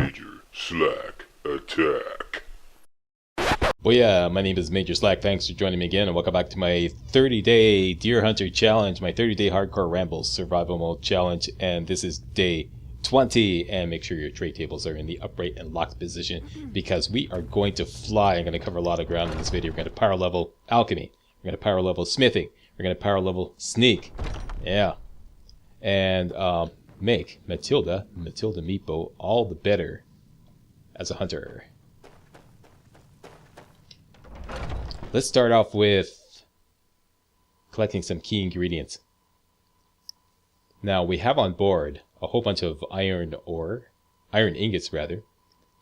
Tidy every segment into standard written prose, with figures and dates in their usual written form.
Major Slack Attack. Well, yeah, my name is Major Slack. Thanks for joining me again, and welcome back to my 30-day Deer Hunter Challenge, my 30-day Hardcore Rambo Survival Mode Challenge, and this is day 20. And make sure your tray tables are in the upright and locked position, because we are going to fly. I'm going to cover a lot of ground in this video. We're going to power level Alchemy. We're going to power level Smithing. We're going to power level Sneak. Yeah. And make Matilda Meepo all the better as a hunter. Let's start off with collecting some key ingredients. Now we have on board a whole bunch of iron ingots rather,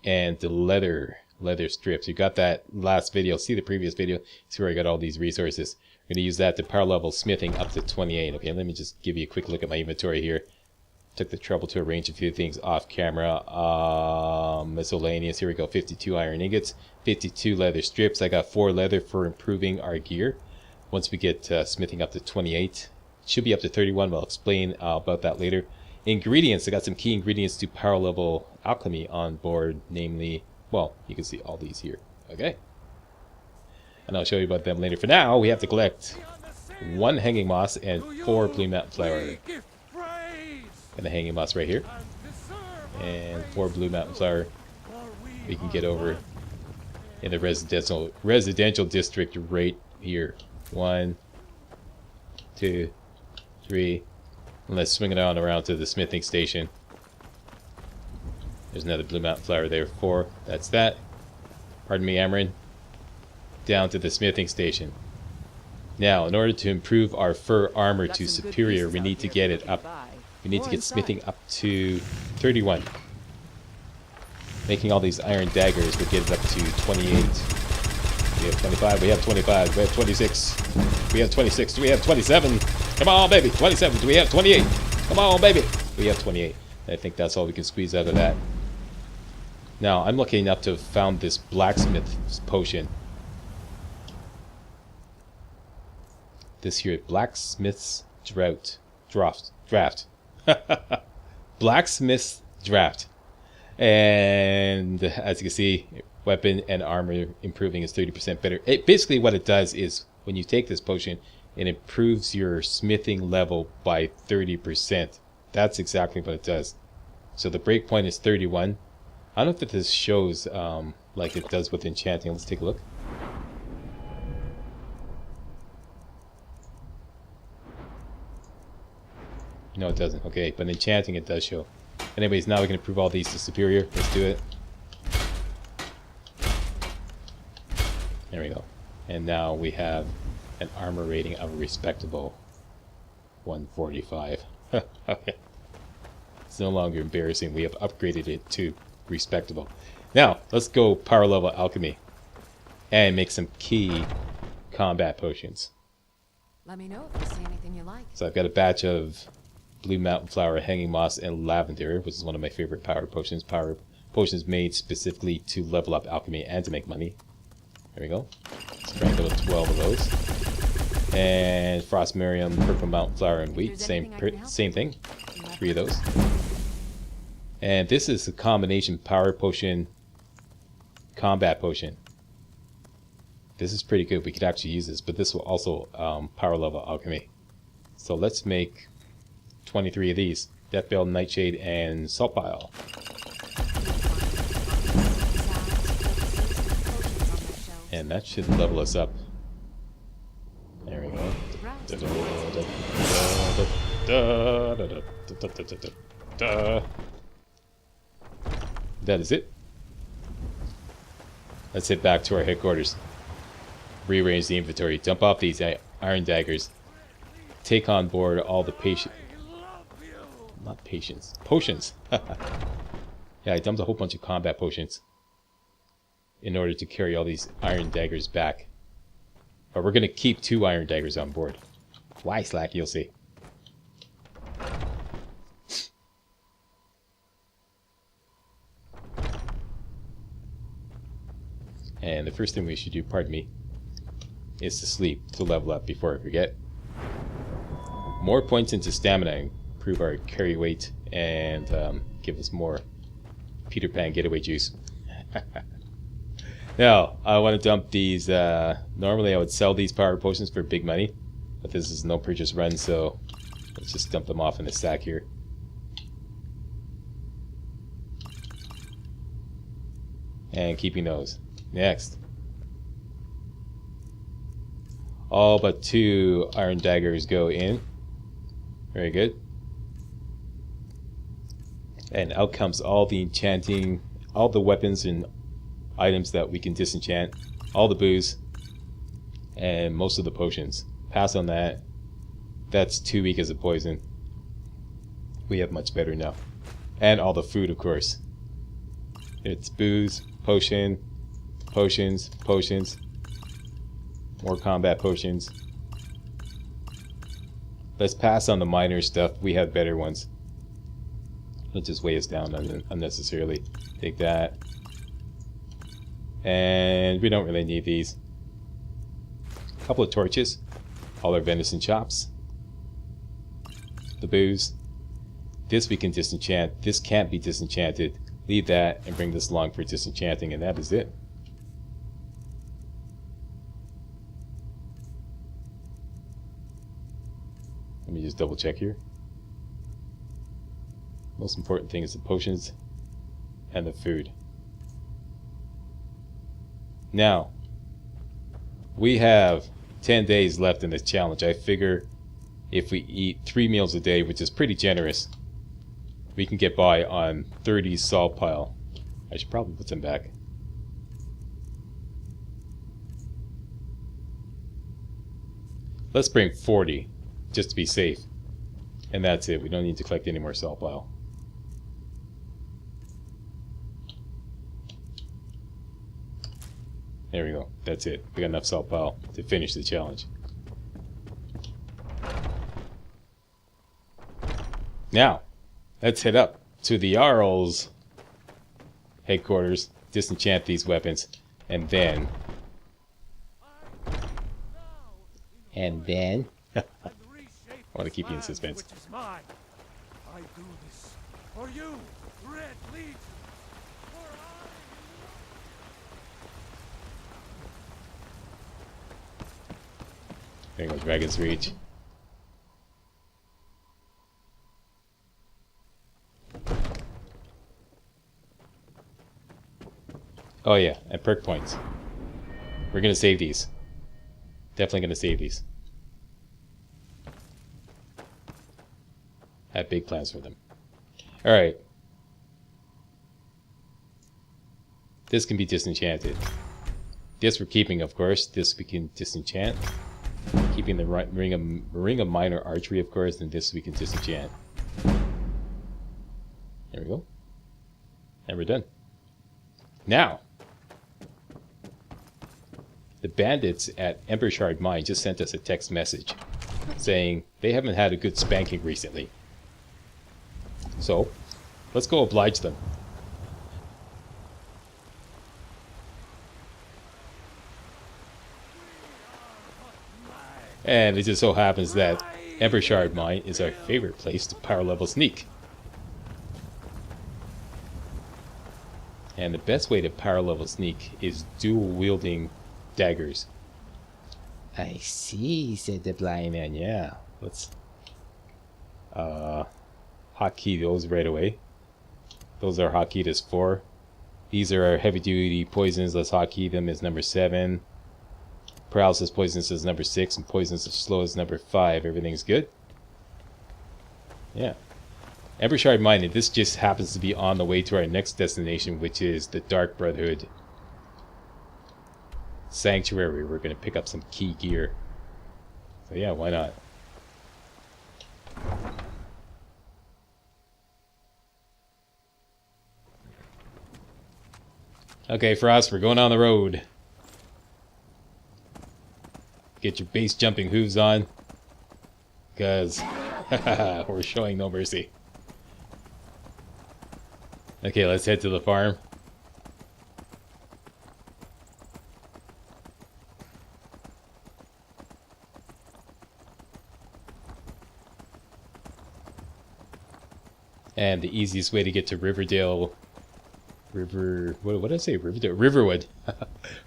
and the leather strips. You got that last video, see the previous video, see where I got all these resources. I'm going to use that to power level smithing up to 28. Okay, let me just give you a quick look at my inventory here. Took the trouble to arrange a few things off camera. Miscellaneous, here we go, 52 iron ingots, 52 leather strips. I got 4 leather for improving our gear. Once we get smithing up to 28, it should be up to 31. I'll explain about that later. Ingredients, I got some key ingredients to power level alchemy on board, namely, well, you can see all these here. Okay, and I'll show you about them later. For now, we have to collect 1 hanging moss and 4 blue mountain flower. And the hanging moss right here, and 4 blue mountain flower. We can get over in the residential district right here. 1, 2, 3. And let's swing it on around to the smithing station. There's another blue mountain flower there. 4. That's that. Pardon me, Amarin. Down to the smithing station. Now, in order to improve our fur armor to superior, we need to get it up. We need to get smithing up to 31. Making all these iron daggers would get it up to 28. We have 25. We have 25. We have 26. We have 26. Do we have 27? Come on, baby. 27. Do we have 28? Come on, baby. We have 28. I think that's all we can squeeze out of that. Now, I'm lucky enough to have found this blacksmith's potion. This here, blacksmith's draft. Blacksmith's draft. And as you can see, weapon and armor improving is 30% better. Basically what it does is when you take this potion, it improves your smithing level by 30%. That's exactly what it does. So the breakpoint is 31. I don't know if this shows like it does with enchanting. Let's take a look. No, it doesn't. Okay, but enchanting it does show. Anyways, now we can improve all these to superior. Let's do it. There we go. And now we have an armor rating of a respectable 145. Okay. It's no longer embarrassing. We have upgraded it to respectable. Now, let's go power level alchemy and make some key combat potions. Let me know if you see anything you like. So I've got a batch of blue mountain flower, hanging moss, and lavender, which is one of my favorite power potions. Power potions made specifically to level up alchemy and to make money. There we go. Let's try and go to 12 of those. And frost miriam, purple mountain flower, and wheat. Same thing. 3 of those. And this is a combination power potion, combat potion. This is pretty good. We could actually use this, but this will also power level alchemy. So let's make 23 of these. Death Bell, Nightshade, and Salt Pile. And that should level us up. There we go. That is it. Let's head back to our headquarters. Rearrange the inventory. Dump off these iron daggers. Take on board all the potions. Yeah, I dumped a whole bunch of combat potions in order to carry all these iron daggers back. But we're going to keep 2 iron daggers on board. Why, Slack? You'll see. And the first thing we should do, pardon me, is to sleep to level up before I forget. More points into stamina, improve our carry weight, and give us more Peter Pan getaway juice. Now, I want to dump these. Normally I would sell these power potions for big money, but this is no purchase run, so let's just dump them off in a stack here. And keeping those. Next. All but 2 iron daggers go in. Very good. And out comes all the enchanting, all the weapons and items that we can disenchant, all the booze, and most of the potions. Pass on that. That's too weak as a poison. We have much better now. And all the food, of course. It's booze, potion, potions, potions, more combat potions. Let's pass on the minor stuff. We have better ones. It'll just weigh us down unnecessarily. Take that. And we don't really need these. A couple of torches. All our venison chops. The booze. This we can disenchant. This can't be disenchanted. Leave that and bring this along for disenchanting, and that is it. Let me just double check here. Most important thing is the potions and the food. Now, we have 10 days left in this challenge. I figure if we eat 3 meals a day, which is pretty generous, we can get by on 30 salt pile. I should probably put them back. Let's bring 40, just to be safe. And that's it. We don't need to collect any more salt pile. There we go. That's it. We got enough salt pile to finish the challenge. Now, let's head up to the Jarl's headquarters, disenchant these weapons, and then... I want to keep you in suspense. I do this for you, Red Legion. There goes Dragon's Reach. Oh yeah, and perk points. We're gonna save these. Definitely gonna save these. Have big plans for them. Alright. This can be disenchanted. This we're keeping, of course. This we can disenchant. Keeping the ring of minor archery, of course, and this we can disenchant. There we go. And we're done. Now, the bandits at Embershard Mine just sent us a text message saying they haven't had a good spanking recently. So, let's go oblige them. And it just so happens that Embershard Mine is our favorite place to power level sneak. And the best way to power level sneak is dual wielding daggers. I see, said the blind man. Yeah, let's hotkey those right away. Those are hotkeyed as 4. These are our heavy duty poisons. Let's hotkey them as number 7. Paralysis poisons is number 6, and poisons of slow is number 5. Everything's good? Yeah. Embershard Mine, and this just happens to be on the way to our next destination, which is the Dark Brotherhood Sanctuary. We're going to pick up some key gear. So yeah, why not? Okay, Frost, we're going on the road. Get your base jumping hooves on, because we're showing no mercy. Okay, let's head to the farm. And the easiest way to get to Riverdale What did I say? Riverwood.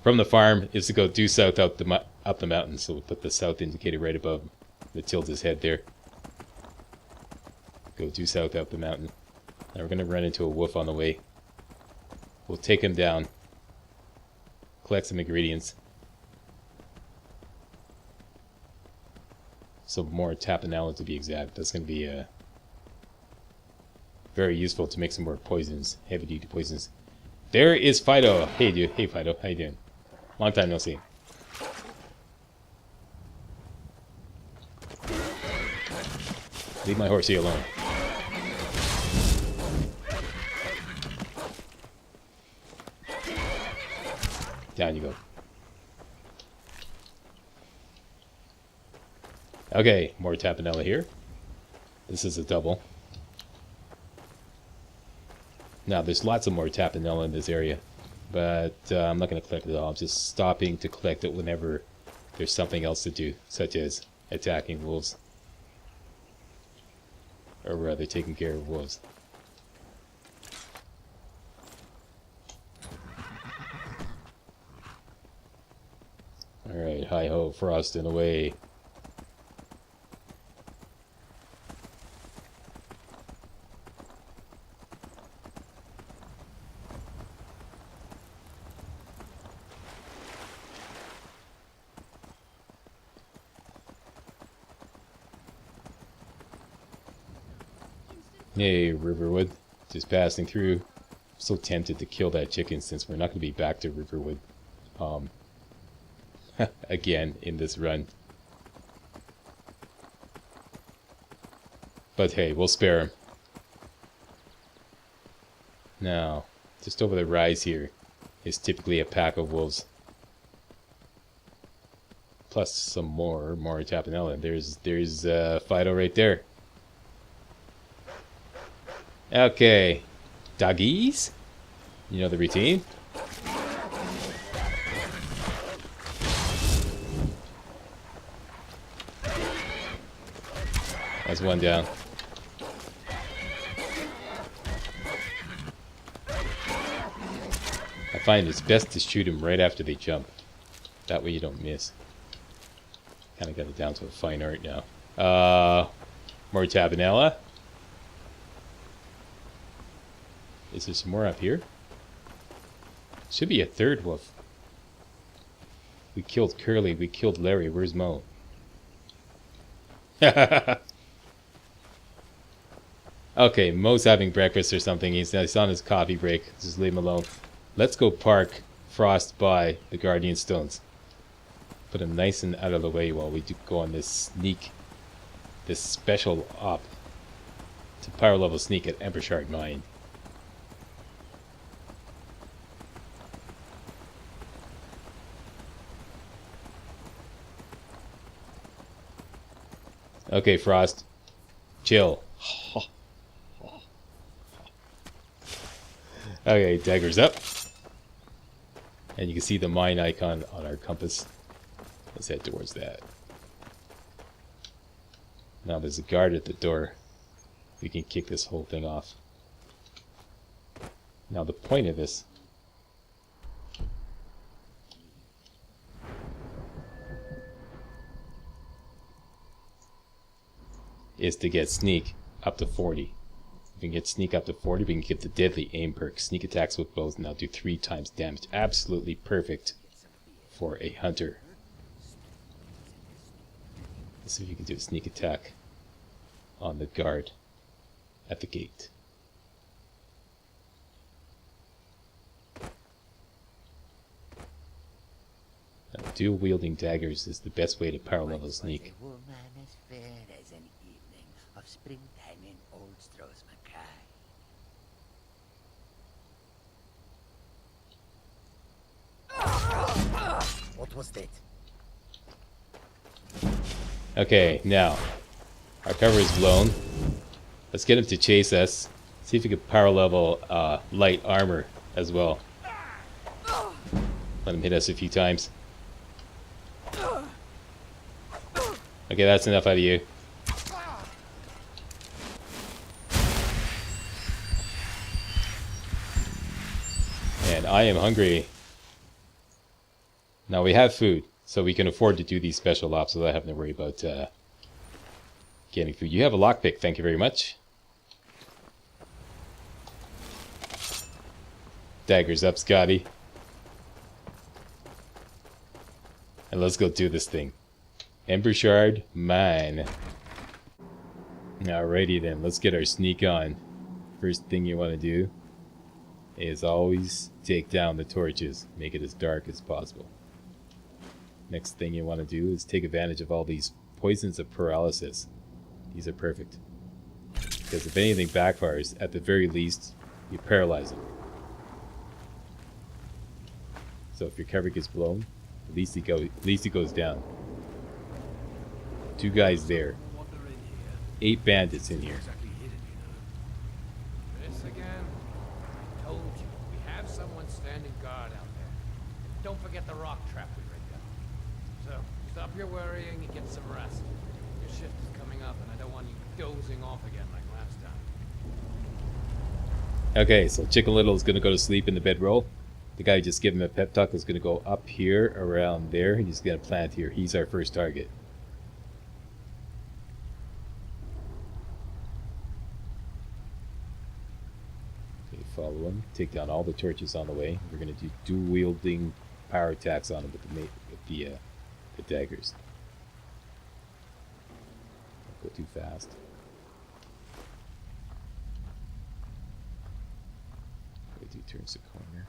From the farm is to go due south up the mountain. So we'll put the south indicator right above Matilda's head there. Go due south up the mountain. Now we're going to run into a wolf on the way. We'll take him down. Collect some ingredients. Some more tapenala to be exact. That's going to be very useful to make some more poisons. Heavy duty poisons. There is Fido. Hey dude. Hey Fido. How you doing? Long time no see. Leave my horsey alone. Down you go. Okay, more tapenella here. This is a double. Now, there's lots of more tapenella in this area, but I'm not going to collect it all. I'm just stopping to collect it whenever there's something else to do, such as attacking wolves. Or rather, taking care of wolves. Alright, hi-ho, frost and away. Hey, Riverwood. Just passing through. I'm so tempted to kill that chicken since we're not going to be back to Riverwood again in this run. But hey, we'll spare him. Now, just over the rise here is typically a pack of wolves. Plus some more tapenella. There's Fido right there. Okay, doggies. You know the routine. That's one down. I find it's best to shoot them right after they jump. That way you don't miss. Kind of got it down to a fine art now. More tapenella. Is there some more up here? Should be a third wolf. We killed Curly. We killed Larry. Where's Mo? Okay, Mo's having breakfast or something. He's on his coffee break. Just leave him alone. Let's go park Frost by the Guardian Stones. Put him nice and out of the way while we go on this sneak. This special op. To power level sneak at Embershard Mine. Okay, Frost. Chill. Okay, daggers up. And you can see the mine icon on our compass. Let's head towards that. Now there's a guard at the door. We can kick this whole thing off. Now the point of this is to get sneak up to 40. If we can get sneak up to 40, we can get the deadly aim perk. Sneak attacks with bows now do 3 times damage. Absolutely perfect for a hunter. Let's see if you can do a sneak attack on the guard at the gate. Now, dual wielding daggers is the best way to power level sneak. A woman as fair as an evening of springtime in Old Stros Mackay. What was that? Okay, now our cover is blown. Let's get him to chase us. See if we can power level light armor as well. Let him hit us a few times. Okay, that's enough out of you. And I am hungry. Now we have food, so we can afford to do these special ops without having to worry about getting food. You have a lockpick, thank you very much. Daggers up, Scotty. And let's go do this thing. Ember Shard, mine. Alrighty then, let's get our sneak on. First thing you want to do is always take down the torches. Make it as dark as possible. Next thing you want to do is take advantage of all these poisons of paralysis. These are perfect. Because if anything backfires, at the very least, you paralyze them. So if your cover gets blown, at least it goes down. 2 guys there. 8 bandits in here. This again? I told you, we have someone standing guard out there. Don't forget the rock trap we rigged up. So, stop your worrying and get some rest. Your shift is coming up and I don't want you dozing off again like last time. Okay, so Chicken Little is going to go to sleep in the bedroll. The guy who just gave him a pep talk is going to go up here, around there, and he's going to plant here. He's our first target. Okay, follow him. Take down all the torches on the way. We're going to do dual-wielding power attacks on him with the daggers. Don't go too fast. Wait till he turns the corner.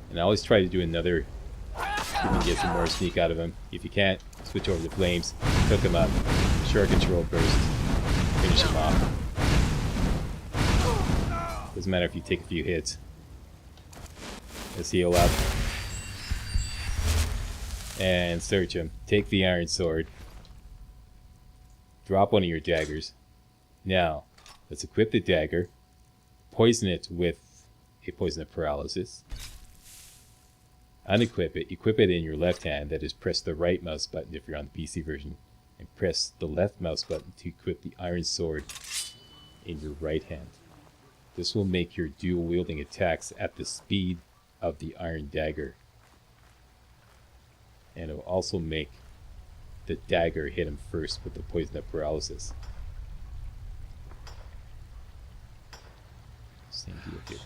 And I always try to do another, if you can get some more sneak out of him. If you can't, switch over to flames, cook him up, short control burst, finish him off. Doesn't matter if you take a few hits. Let's heal up. And search him. Take the iron sword. Drop one of your daggers. Now, let's equip the dagger. Poison it with a poison of paralysis. Unequip it. Equip it in your left hand. That is, press the right mouse button if you're on the PC version. And press the left mouse button to equip the iron sword in your right hand. This will make your dual wielding attacks at the speed of the iron dagger. And it will also make the dagger hit him first with the poison of paralysis. Same deal here.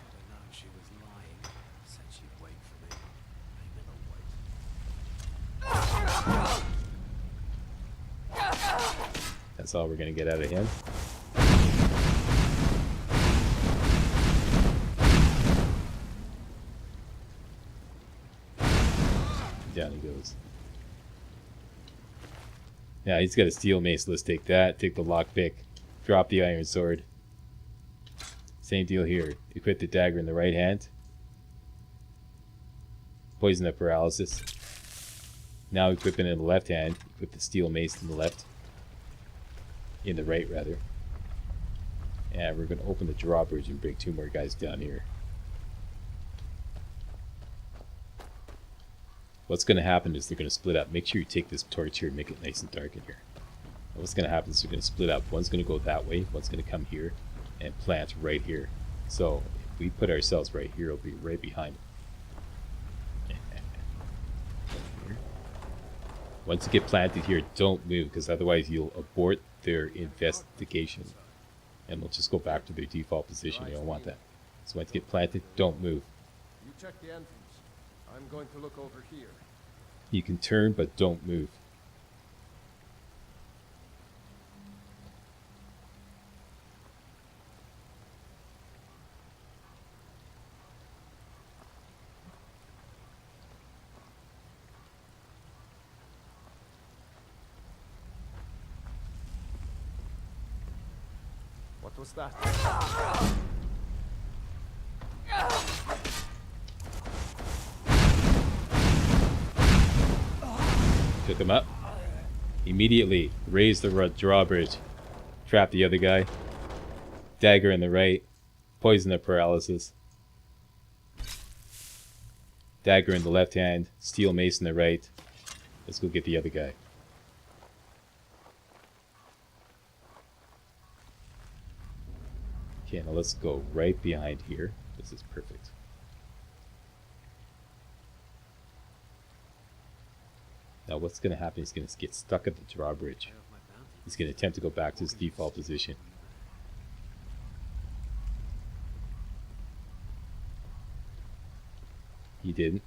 She was lying. Said she'd wait for me. That's all we're gonna get out of him. Down he goes. Now he's got a steel mace. Let's take that. Take the lockpick. Drop the iron sword. Same deal here. Equip the dagger in the right hand. Poison of paralysis. Now equip it in the left hand. Equip the steel mace in the left. In the right, rather. And we're going to open the drawbridge and bring 2 more guys down here. What's going to happen is they're going to split up. Make sure you take this torch here and make it nice and dark in here. And what's going to happen is they're going to split up. One's going to go that way. One's going to come here and plant right here. So if we put ourselves right here, it'll be right behind them. Once you get planted here, don't move, because otherwise you'll abort their investigation and they'll just go back to their default position. You don't want that. So once you get planted, don't move. You check the entrance. I'm going to look over here. You can turn, but don't move. What was that? Took him up. Immediately raise the drawbridge. Trap the other guy. Dagger in the right. Poison of paralysis. Dagger in the left hand, steel mace in the right. Let's go get the other guy. Okay, now let's go right behind here. This is perfect. Now what's going to happen? He's going to get stuck at the drawbridge. He's going to attempt to go back to his default position. He didn't.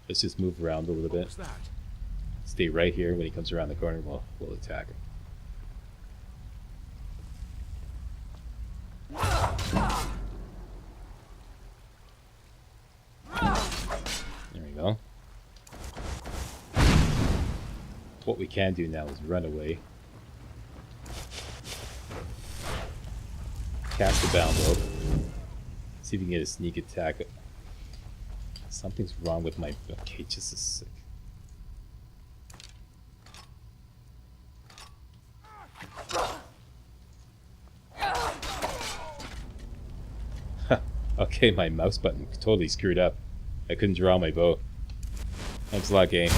Let's just move around a little bit. Stay right here. When he comes around the corner, we'll attack him. There we go. What we can do now is run away. Cast the bound rope. See if we can get a sneak attack. Something's wrong with my... Okay, just a sec. Okay, my mouse button totally screwed up. I couldn't draw my bow. Thanks a lot, game.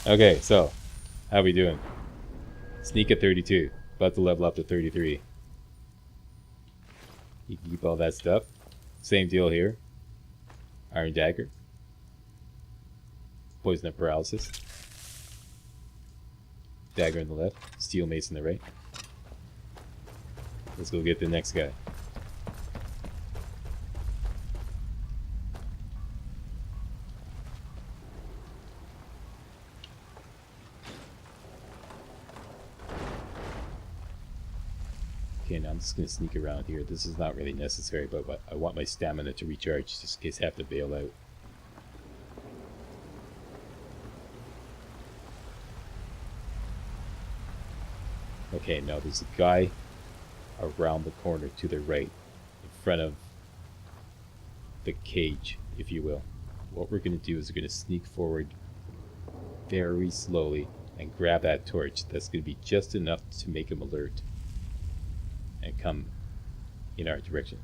Okay, so how we doing? Sneak at 32. About to level up to 33. You can keep all that stuff. Same deal here. Iron dagger. Poison of paralysis. Dagger in the left. Steel mace in the right. Let's go get the next guy. Okay, now I'm just going to sneak around here. This is not really necessary, but I want my stamina to recharge just in case I have to bail out. Okay, now there's a guy around the corner to the right, in front of the cage, if you will. What we're going to do is we're going to sneak forward very slowly and grab that torch. That's going to be just enough to make him alert and come in our direction.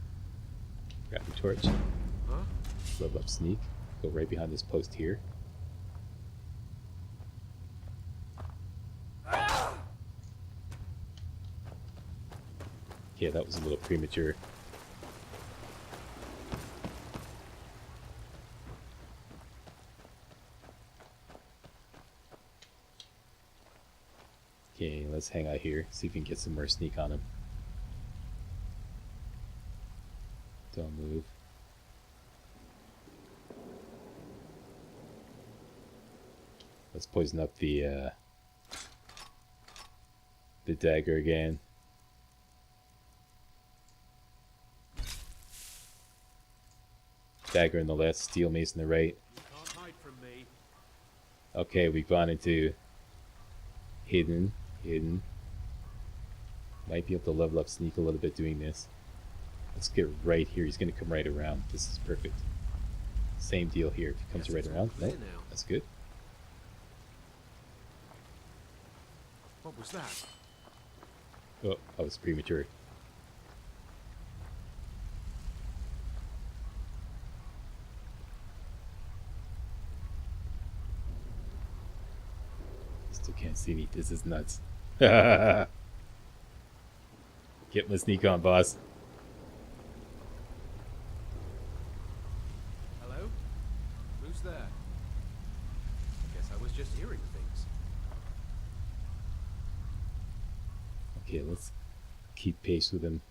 Grab the torch, level up sneak, go right behind this post here. Yeah, that was a little premature. Okay, let's hang out here, see if we can get some more sneak on him. Don't move. Let's poison up the dagger again. Dagger in the left, steel mace in the right. Okay, we've gone into hidden. Might be able to level up sneak a little bit doing this. Let's get right here. He's going to come right around. This is perfect. Same deal here. If he comes right around, no, that's good. What was that? Oh, I was premature. Still can't see me. This is nuts. Get my sneak on, boss. Hello? Who's there? I guess I was just hearing things. Okay, let's keep pace with him.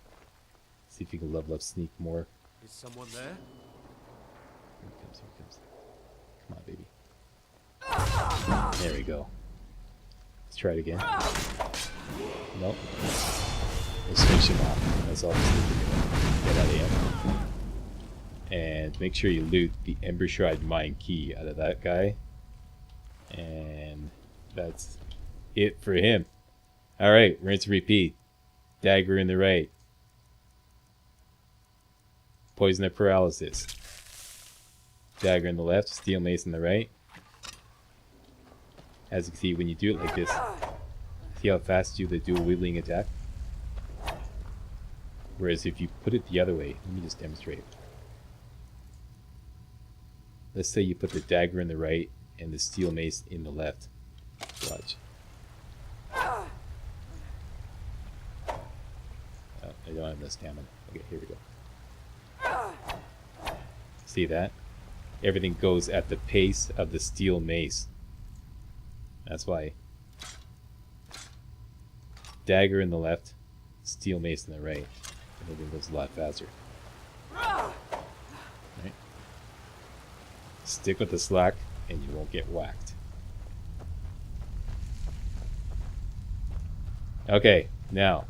See if we can level up sneak more. Is someone there? Here he comes, here he comes. Come on, baby. There we go. Let's try it again. Nope. We'll switch him off. That's all this need to do. Get out of here. And make sure you loot the Ember Shroud Mine Key out of that guy. And that's it for him. Alright, rinse and repeat. Dagger in the right. Poison of paralysis. Dagger in the left, steel mace in the right. As you can see, when you do it like this, see how fast you do the dual wielding attack? Whereas if you put it the other way, let me just demonstrate. Let's say you put the dagger in the right and the steel mace in the left. Watch. Oh, I don't have enough stamina. Okay, here we go. See that? Everything goes at the pace of the steel mace. That's why. Dagger in the left, steel mace in the right. And everything goes a lot faster. Right? Stick with the slack and you won't get whacked. Okay, now.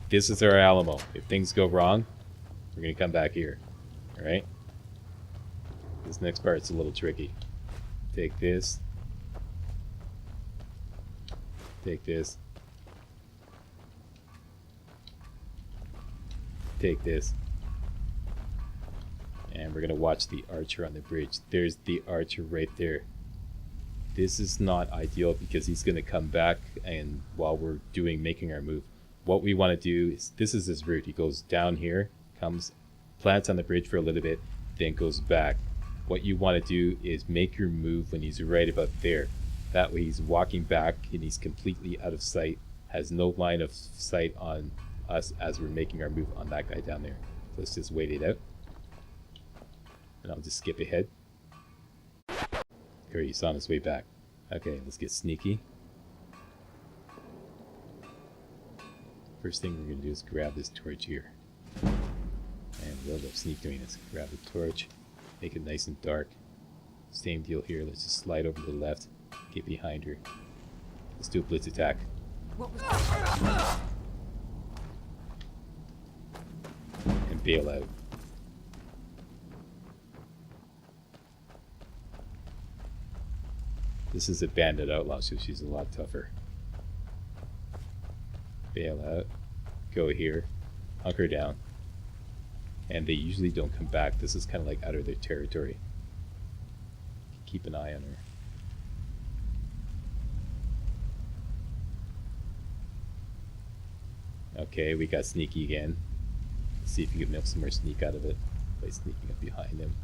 This is our Alamo. If things go wrong, we're going to come back here. Alright? This next part's a little tricky. Take this. Take this. Take this. And we're going to watch the archer on the bridge. There's the archer right there. This is not ideal because he's going to come back and while we're making our move. What we want to do is, this is his route. He goes down here, comes, plants on the bridge for a little bit, then goes back. What you want to do is make your move when he's right about there. That way he's walking back and he's completely out of sight, has no line of sight on us as we're making our move on that guy down there. So let's just wait it out. And I'll just skip ahead. Here, he's on his way back. Okay, let's get sneaky. First thing we're going to do is grab this torch here. And we'll go sneak doing this. Grab the torch, make it nice and dark. Same deal here. Let's just slide over to the left, get behind her. Let's do a blitz attack. What was that? And bail out. This is a bandit outlaw, so she's a lot tougher. Bail out. Go here. Hunker down. And they usually don't come back. This is kind of like out of their territory. Keep an eye on her. Okay, we got sneaky again. Let's see if you can milk some more sneak out of it by sneaking up behind him.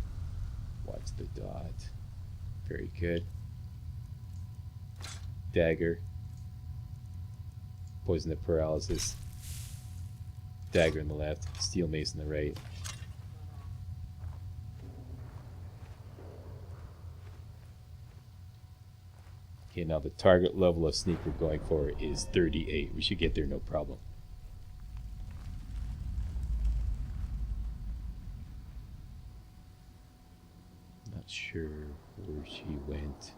Watch the dot. Very good. Dagger. Poison of paralysis. Dagger in the left. Steel mace in the right. Okay, now the target level of sneak we're going for is 38. We should get there no problem. Not sure where she went.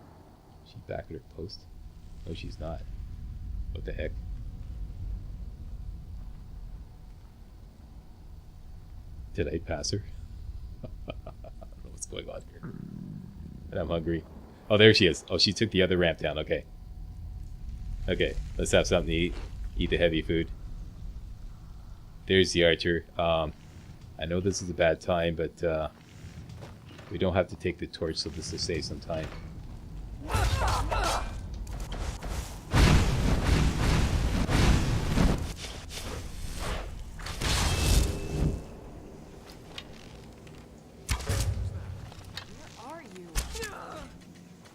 Is she back at her post? No, she's not. What the heck? Did I pass her? I don't know what's going on here. And I'm hungry. Oh, there she is. Oh, she took the other ramp down. Okay. Okay, let's have something to eat. Eat the heavy food. There's the archer. I know this is a bad time, but we don't have to take the torch, so this will save some time.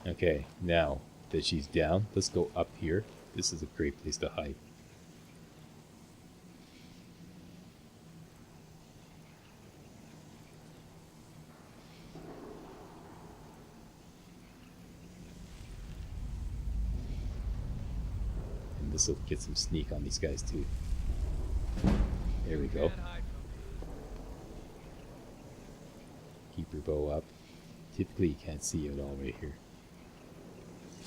Okay, now that she's down, let's go up here. This is a great place to hide. And this will get some sneak on these guys too. There we go. Keep your bow up. Typically you can't see it all right here.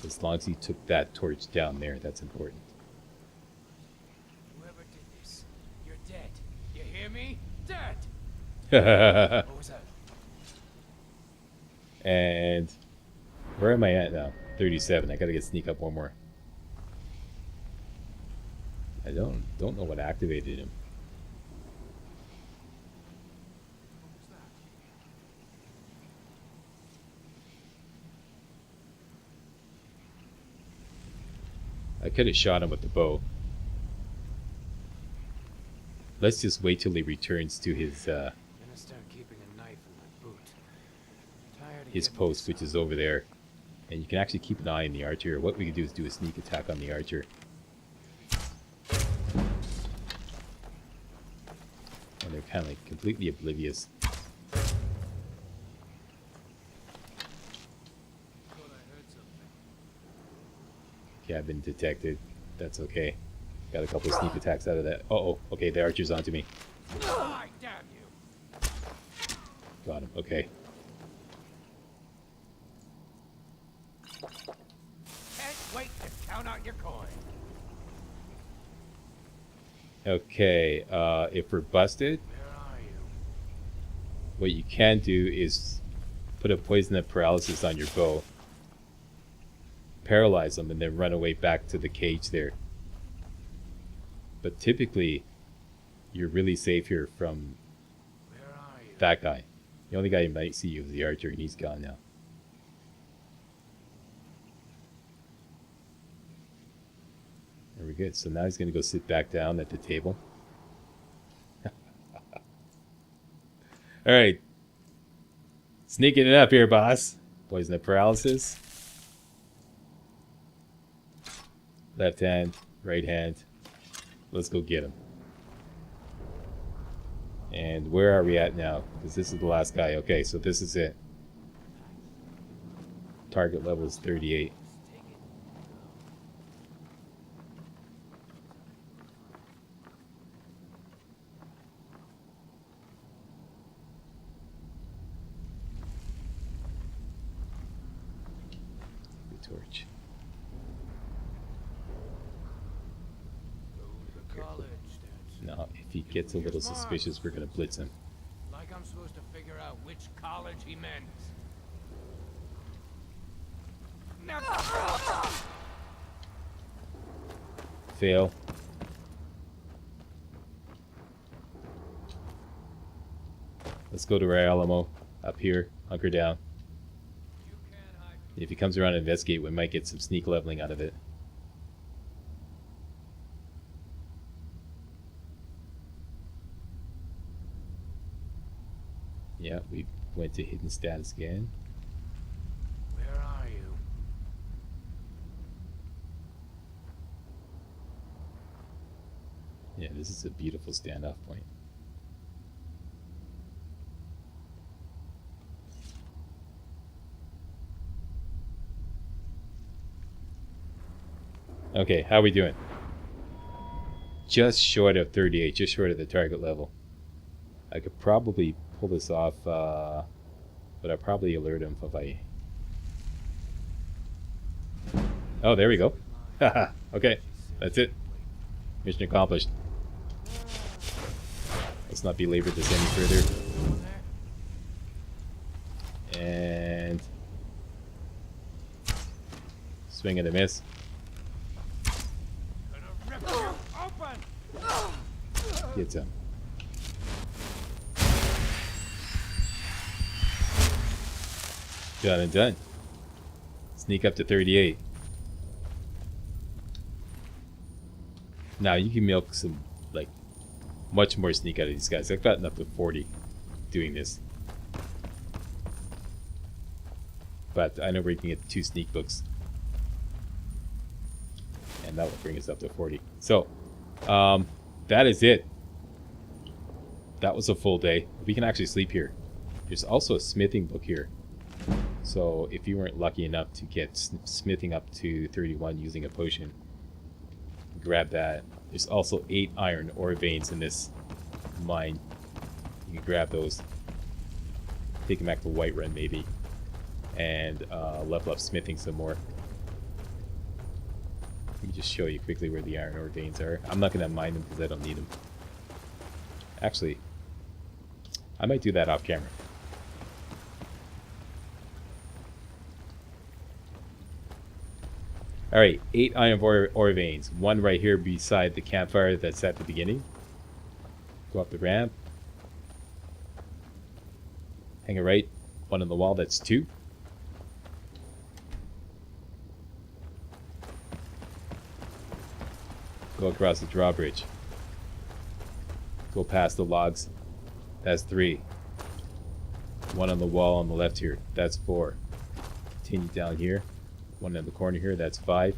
As long as he took that torch down there, that's important. Whoever did this, you're dead. You hear me? Dead! What was that? And where am I at now? 37. I gotta get sneak up one more. I don't know what activated him. I could have shot him with the bow. Let's just wait till he returns to his I'm gonna start keeping a knife in my boot. Tired his post, which is over there. And you can actually keep an eye on the archer. What we can do is do a sneak attack on the archer. And they're kind of like completely oblivious. Okay, I've been detected. That's okay. Got a couple of sneak attacks out of that. Uh-oh. Okay, the archer's onto me. Damn you. Got him. Okay. Can't wait to count out your coin. Okay, if we're busted, Where are you? what you can do is put a poison of paralysis on your bow, paralyze them, and then run away back to the cage there. But typically, you're really safe here from Where are you? that guy. The only guy who might see you is the archer, and he's gone now. There we go. So now he's going to go sit back down at the table. Alright. Sneaking it up here, boss. Poison of paralysis. Left hand, right hand. Let's go get him. And where are we at now? Because this is the last guy. Okay, so this is it. Target level is 38. The torch. Go to college, Dad. No, if he gets a little suspicious, we're going to blitz him. Like I'm supposed to figure out which college he meant. Fail. Let's go to our Alamo. Up here. Hunker down. You can't hide. If he comes around and investigate, we might get some sneak leveling out of it. Yeah, we went to hidden status again. Where are you? Yeah, this is a beautiful standoff point. Okay, how we doing? Just short of 38, just short of the target level. I could probably pull this off, but I'll probably alert him if I... Oh, there we go. Haha, okay, that's it. Mission accomplished. Let's not belabor this any further. And... swing and a miss. Gonna rip you open! Gets him. Done and done. Sneak up to 38. Now you can milk some, like, much more sneak out of these guys. I've gotten up to 40 doing this. But I know we can get 2 sneak books. And that will bring us up to 40. So, that is it. That was a full day. We can actually sleep here. There's also a smithing book here. So if you weren't lucky enough to get smithing up to 31 using a potion, grab that. There's also 8 iron ore veins in this mine. You can grab those. Take them back to Whiterun maybe. And level up smithing some more. Let me just show you quickly where the iron ore veins are. I'm not going to mine them because I don't need them. Actually, I might do that off camera. Alright, 8 iron ore veins. 1 right here beside the campfire that's at the beginning. Go up the ramp. Hang a right. 1 on the wall, that's 2. Go across the drawbridge. Go past the logs. That's 3. One on the wall on the left here. That's 4. Continue down here. One in the corner here. That's 5.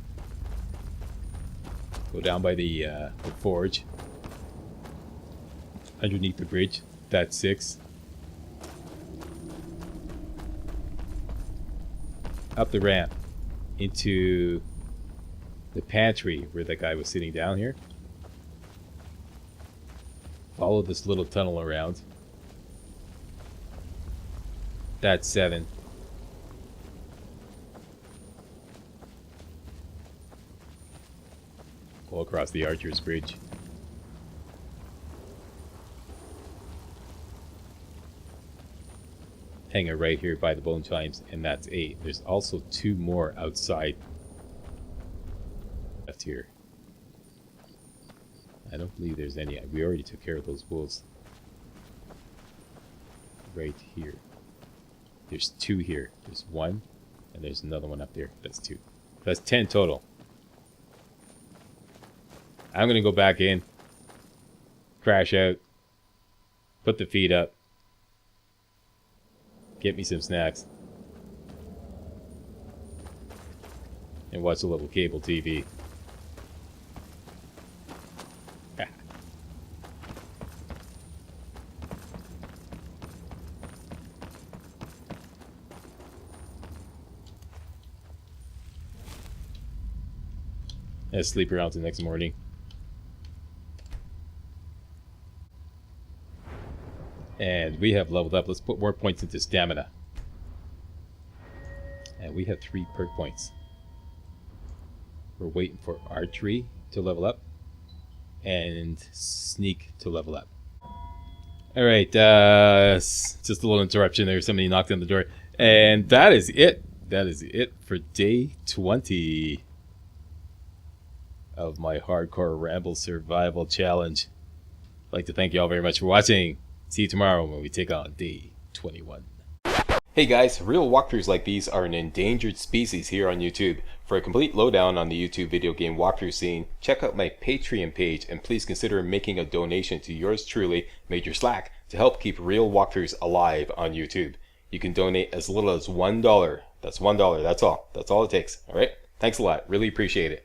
Go down by the forge. Underneath the bridge. That's 6. Up the ramp into the pantry where that guy was sitting down here. Follow this little tunnel around. That's 7. Go across the Archer's Bridge. Hang it right here by the bone chimes, and that's 8. There's also 2 more outside left here. I don't believe there's any. We already took care of those wolves. Right here. There's 2 here. There's 1, and there's another one up there. That's 2. That's 10 total. I'm gonna go back in, crash out, put the feet up, get me some snacks, and watch a little cable TV. And sleep around till next morning. And we have leveled up. Let's put more points into stamina. And we have 3 perk points. We're waiting for archery to level up. And sneak to level up. Alright, just a little interruption there. Somebody knocked on the door. And that is it. That is it for day 20 of my hardcore Rambo survival challenge. I'd like to thank you all very much for watching. See you tomorrow when we take on day 21. Hey guys, real walkthroughs like these are an endangered species here on YouTube. For a complete lowdown on the YouTube video game walkthrough scene, check out my Patreon page and please consider making a donation to yours truly, Major Slack, to help keep real walkthroughs alive on YouTube. You can donate as little as $1. That's $1, that's all. That's all it takes, alright? Thanks a lot, really appreciate it.